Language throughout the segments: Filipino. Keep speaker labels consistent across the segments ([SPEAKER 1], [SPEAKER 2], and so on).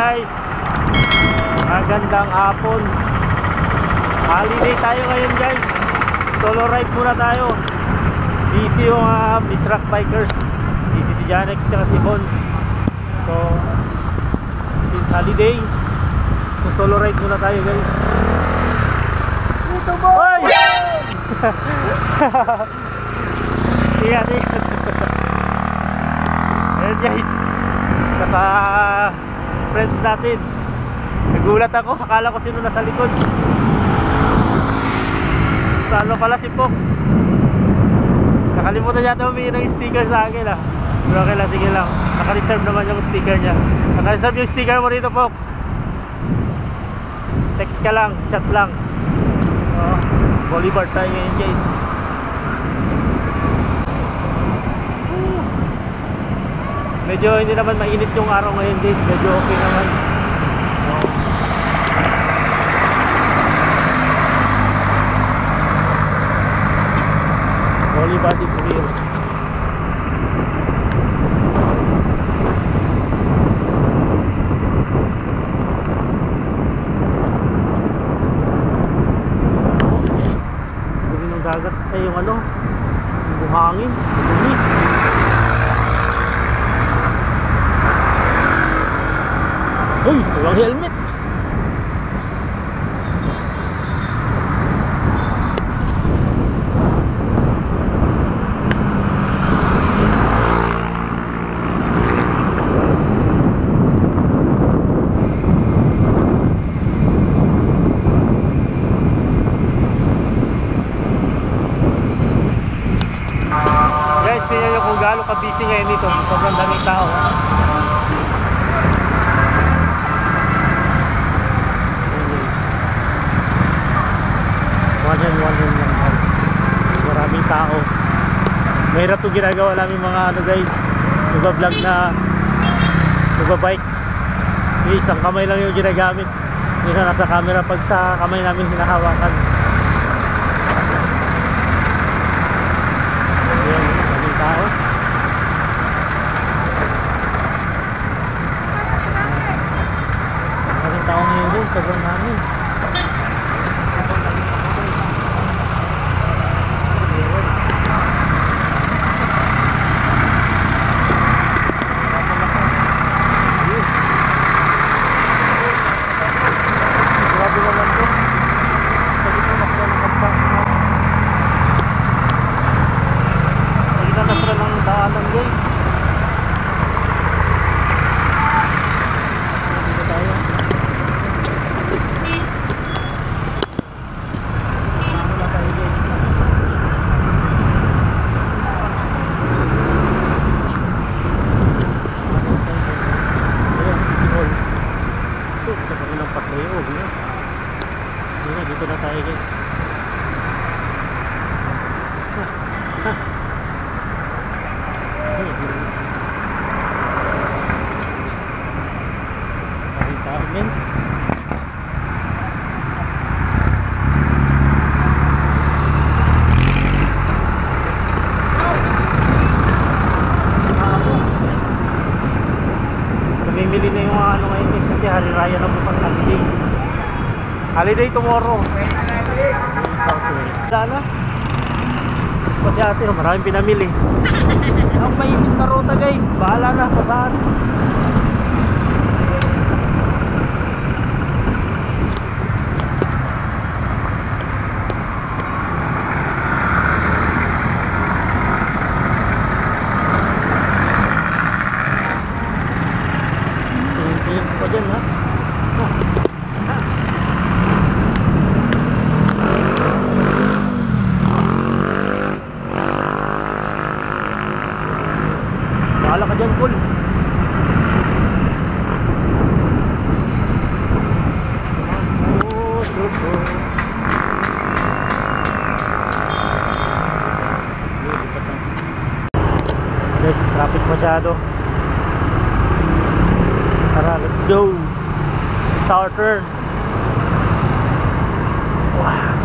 [SPEAKER 1] guys, magandang hapon. Holiday tayo ngayon guys. Solo ride muna tayo. Busy yung Miss Rock Bikers. Busy si Janex tsaka si Bon. So since holiday, so solo ride muna tayo guys. Dito boy! Ingat. Ayan guys, nasa friends natin. Nagulat ako, akala ko sino nasa likod. Saan pala si Fox. Nakalimutan yata humingi ng sticker sa akin Pero okay lang, sige lang. Naka-reserve naman yung sticker niya. Naka-reserve yung sticker mo rito Fox. Text ka lang, chat lang. Bolivar tayo ngayon guys. Medyo hindi naman mainit yung araw ngayon guys. Medyo okay naman. Bolivar is real. Dumi ng dagat. Yung yung buhangin. Dumi. Uy, walang helmet. Guys, tingnan nyo kung gaano ka-busy ngayon dito. Sobrang daming tao. Maraming tao. Mahirap itong ginagawa namin mga guys, nagbablog na nagbabike. Isang kamay lang yung ginagamit. Hindi na nasa camera pag sa kamay namin hinahawakan. Ayan, maraming tao. Maraming tao ngayon din, sobrang namin. Dito na tayo guys. Maraming tao men. Namimili na yung ngayon guys kasi hari raya na bukas holiday. Holiday tomorrow. Sana. Kasi ate, maraming pinamili. Ang maisip na ruta guys. Bahala na kung saan. Tingin pa dyan ha. Bahala ka dyan, Paul. Guys, traffic masyado. Tara, let's go. It's our turn. Wow.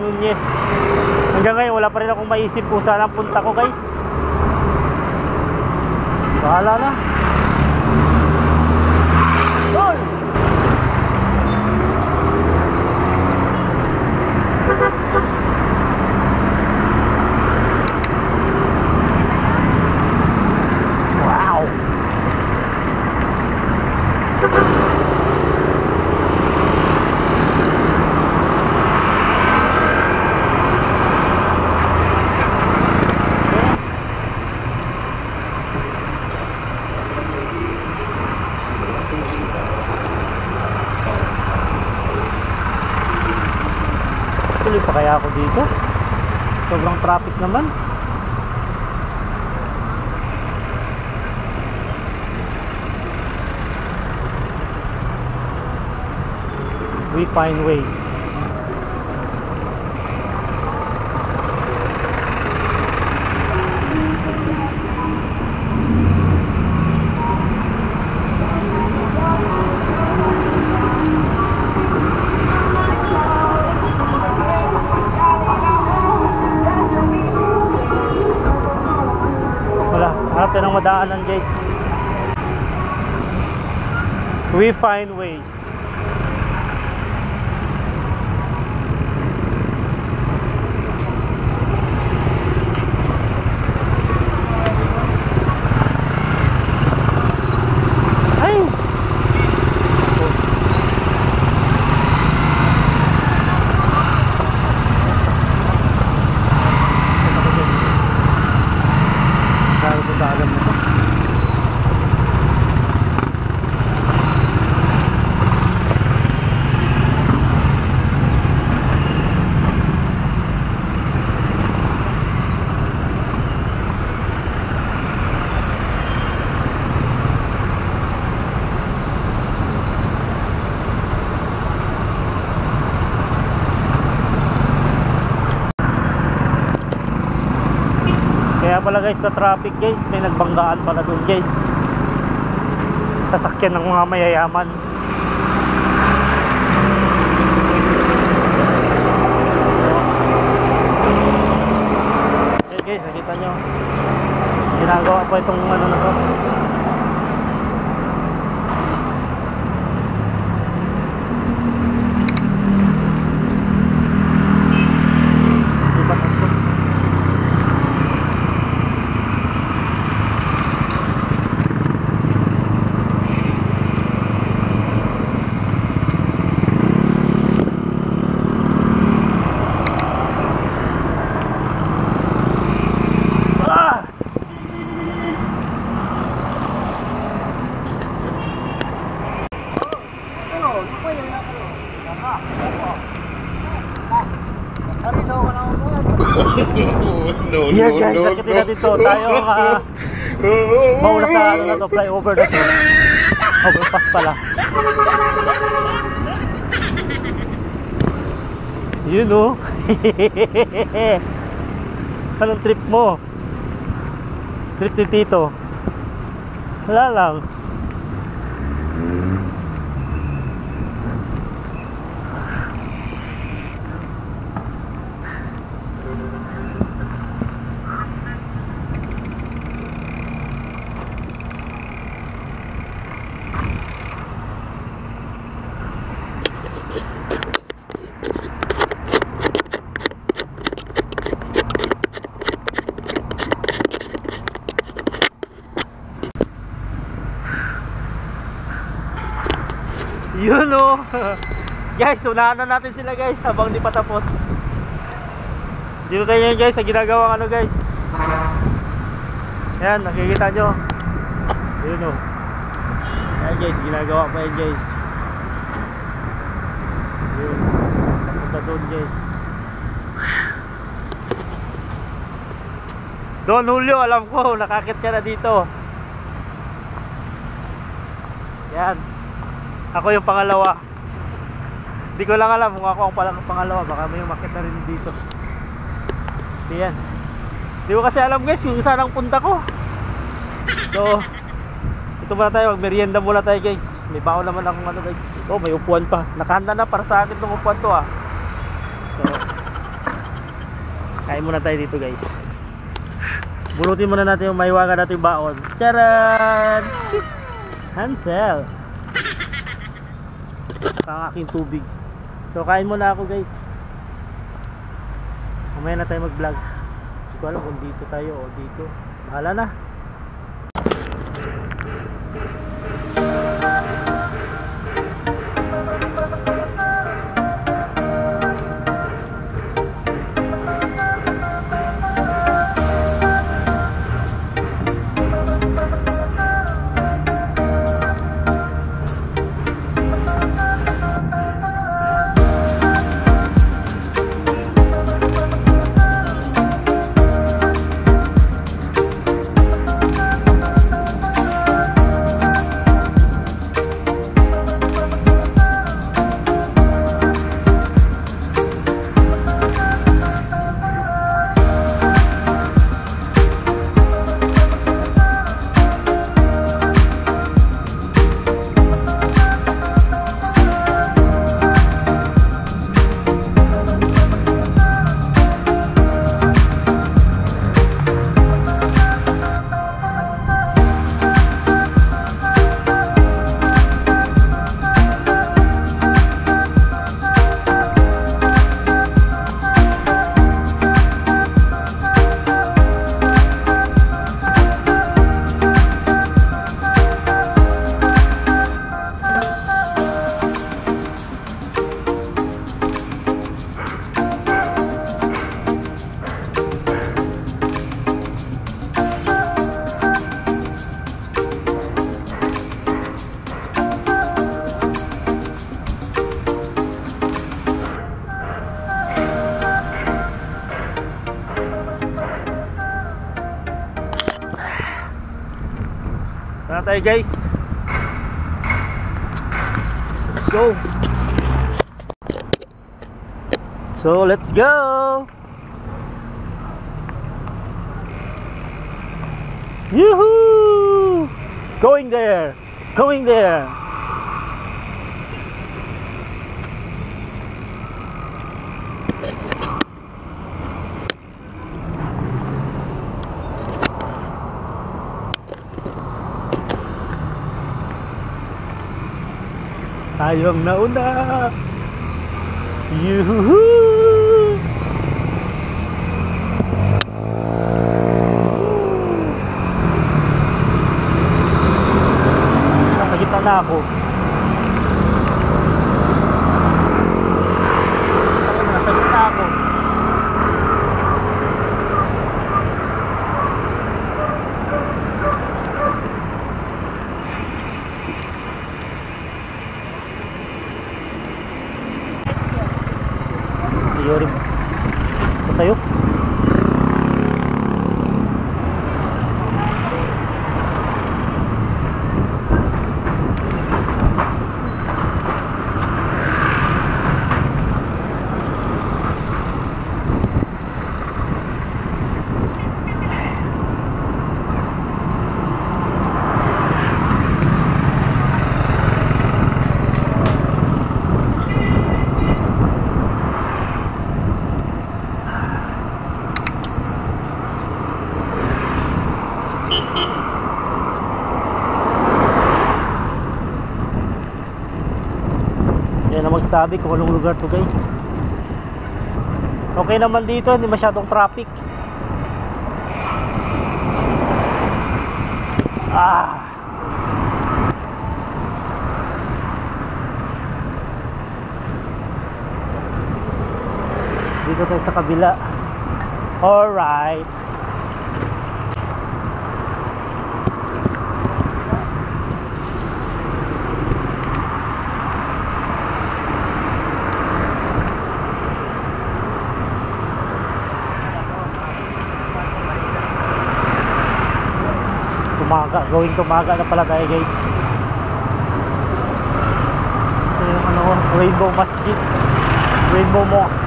[SPEAKER 1] Nunez. Hanggang ngayon wala pa rin akong maisip kung saan ang punta ko, guys. Bahala na. Hoy! Wow! Tuloy pa kaya ako dito? Sobrang traffic naman. We find ways. Hanap tayo ng madaanan, guys. We find ways. Ay! Alam mo to. Kaya pala guys, sa traffic guys, may nagbanggaan pala doon guys. Sasakyan ng mga mayayaman. Okay guys, nakita nyo. Ginagawa pa itong ano na to.
[SPEAKER 2] No,
[SPEAKER 1] yes guys, sakitin natin to. Tayo mauna sa ano na to, flyover na to. Overpass pala. Yun o. Anong trip mo? Trip ni Tito? Wala lang. Yun o. Guys, unahan na natin sila guys habang di pa tapos. Dito tayo yan guys sa ginagawang ano guys. Yan, nakikita nyo. Yun o. Yan guys, ginagawa pa yan guys. Yun, napunta doon guys. Don Julio, alam ko nakakit ka na dito. Yan, ako yung pangalawa. Hindi ko lang alam kung ako ang pangalawa. Baka may umakit na rin dito. Yan. Hindi ko kasi alam guys kung saan ang punta ko. So ito muna tayo, magmerienda muna tayo guys. May baon naman akong ano guys. Oh, may upuan pa. Nakahanda na para sa akin itong upuan to ah. So Kain muna tayo dito guys. Bulutin muna natin yung maiwaga natin yung baon. Charan! Hansel! Saka ang aking tubig. So kain muna ako guys. Mamaya na tayo mag vlog. Hindi ko alam kung dito tayo o dito. Bahala na. Tara tayo guys. Let's go. So let's go. Yoo-hoo! Going there. Going there. Tayong nauna. Yuhuu! Nasa gitna na ako. Nasa gitna ako. Yorim sa'yo. Yan na magsabi kung anong lugar to guys. Okay naman dito, hindi masyadong traffic. Dito tayo sa kabila. Alright. Tumaga, going tumaga na pala tayo guys. Ito yung ano, Rainbow Masjid, Rainbow Mosque.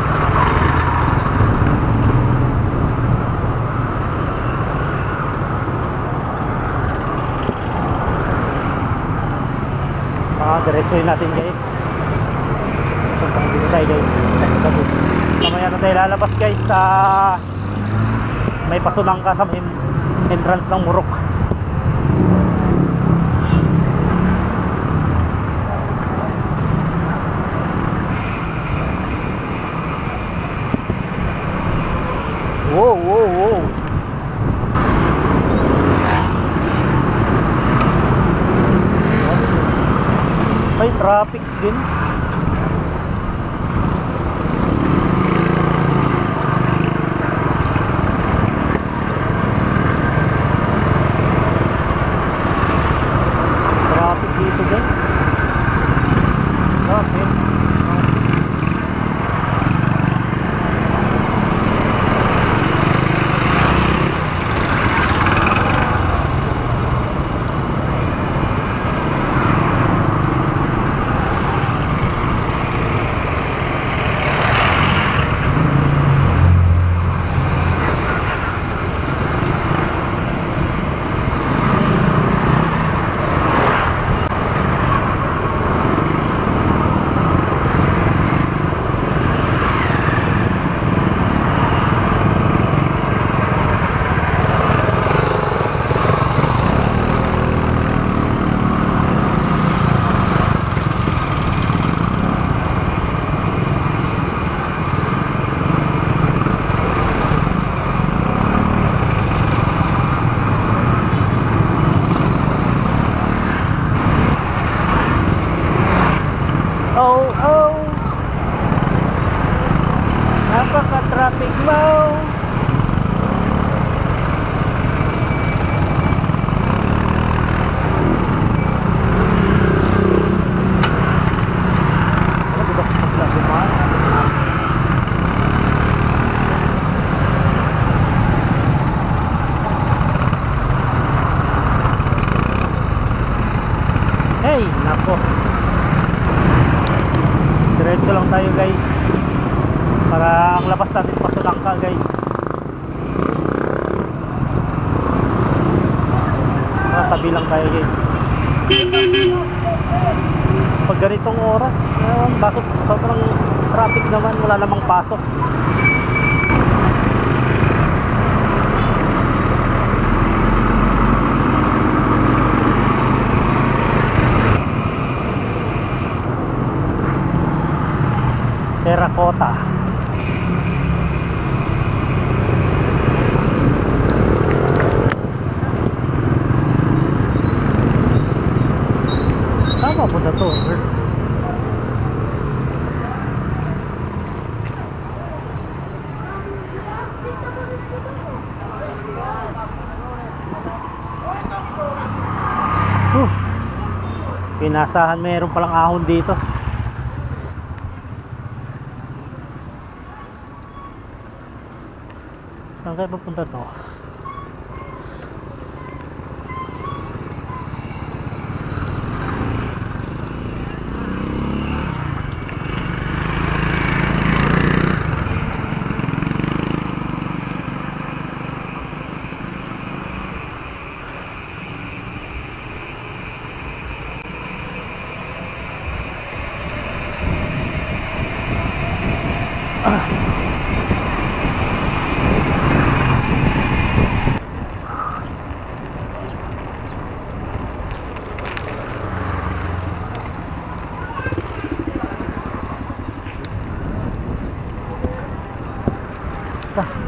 [SPEAKER 1] Diretsuhin natin guys. Puntang dito tayo guys. Mamaya na tayo lalabas guys sa may pasulang ka sa entrance ng Murok. Wow, wow, wow. May traffic din. Traffic dito guys. Traffic. Oh, oh. Napaka-traffic mo. Ano ba sa traffic mo? Hey, nako. Diretso lang tayo guys. Para ang labas natin Pasulangka guys. Tabi lang tayo guys. Pag ganitong oras, bakit sobrang traffic naman, wala namang pasok. Terracotta. Tama po na to, Hertz. Pinasahan, meron palang ahon dito. Saan kayo papunta to?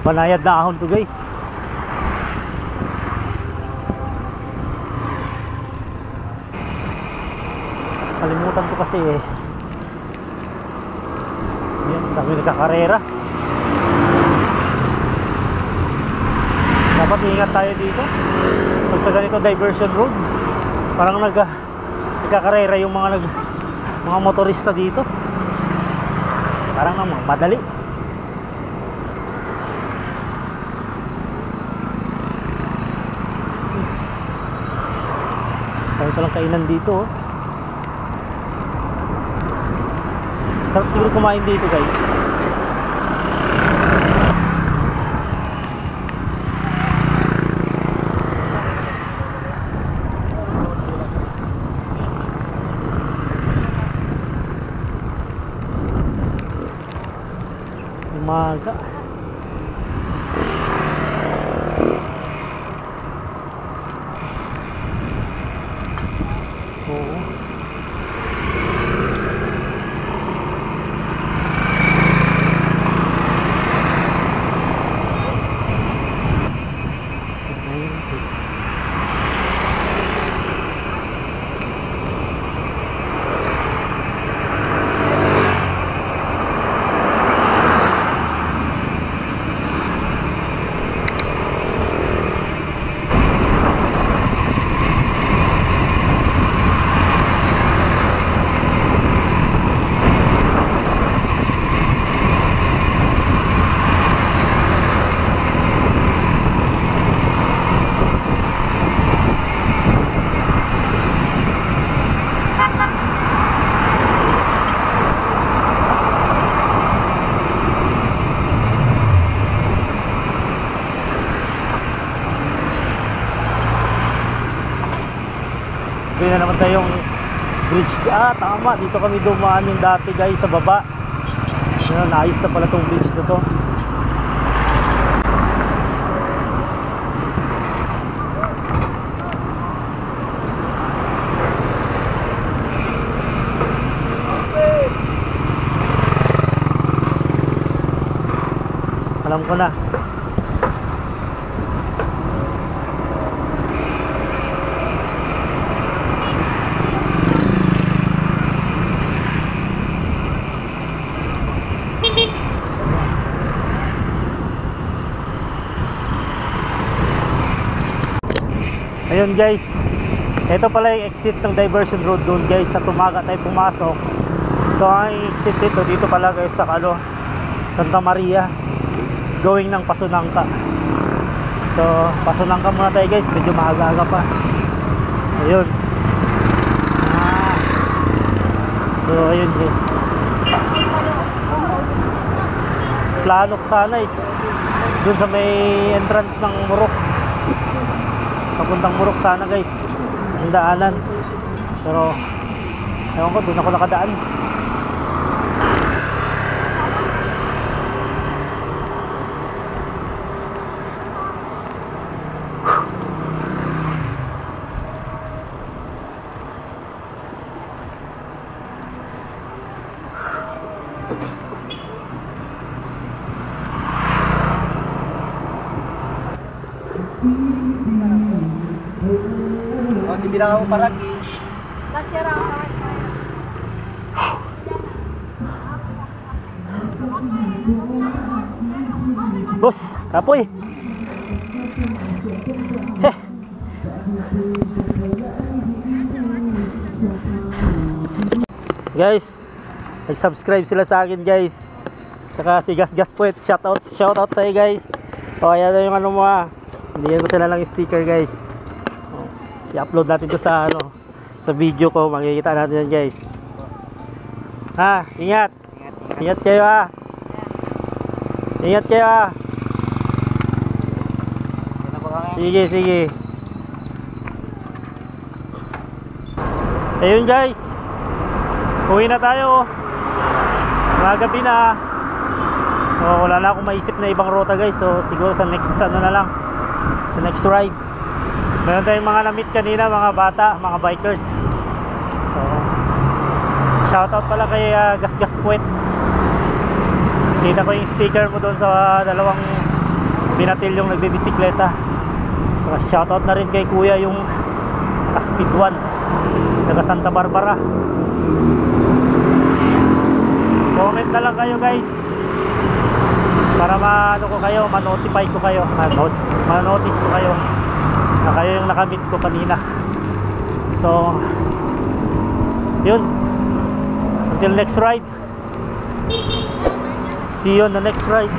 [SPEAKER 1] Banayad na ahon to guys. Kalimutan ko kasi eh. Yan, dami nagkakarera. Dapat ingat tayo dito. Pag sa ganito diversion road, parang nagkakarera yung mga motorista dito. Parang naman madali. Tayo palang kainan dito oh. Sarap siguro kumain dito guys. umaga. Oo. Hindi na naman tayong bridge. Tama, dito kami dumaan yung dati guys, sa baba. Naayos na pala tong bridge na to. Alam ko na. Ayun guys, ito pala yung exit ng diversion road doon guys, sa Tumaga tayo pumasok. So ang exit dito pala guys sa Santa Maria, going ng Pasunangka. So Pasunangka muna tayo guys, medyo maaga-aga pa. Ayun. So ayun guys, Planok sana is doon sa may entrance ng Murok, papuntang Murok sana guys ang daanan, pero ewan ko, doon ako nakadaan.
[SPEAKER 3] Si bilang ako paragi.
[SPEAKER 1] Bos, kapoy. Heh. Guys, nag-subscribe sila sa akin guys. Saka si Gas Poet, shoutout sa iyo guys. O ayan na yung ano mo ha. Bigyan ko sila ng sticker guys. I-upload natin to sa sa video ko, makikita natin yan guys. Ha, ingat. Ingat kayo ha. Ingat kayo ha. Sige. Ayun guys, uwi na tayo. Mga gabi na. So, wala na akong maisip na ibang ruta guys. So siguro sa next na lang, sa next ride. Meron tayong mga na-meet kanina, mga bata, mga bikers. So shoutout pala kay Gas Poet. Kita ko yung sticker mo doon sa dalawang binatilyong nagbibisikleta. So shoutout na rin kay kuya yung Speed 1 taga Santa Barbara. Comment na lang kayo guys para ma-notify ko kayo, ma-notice ko kayo na kayo yung nakamit ko kanina. So yun, until next ride, see you on the next ride.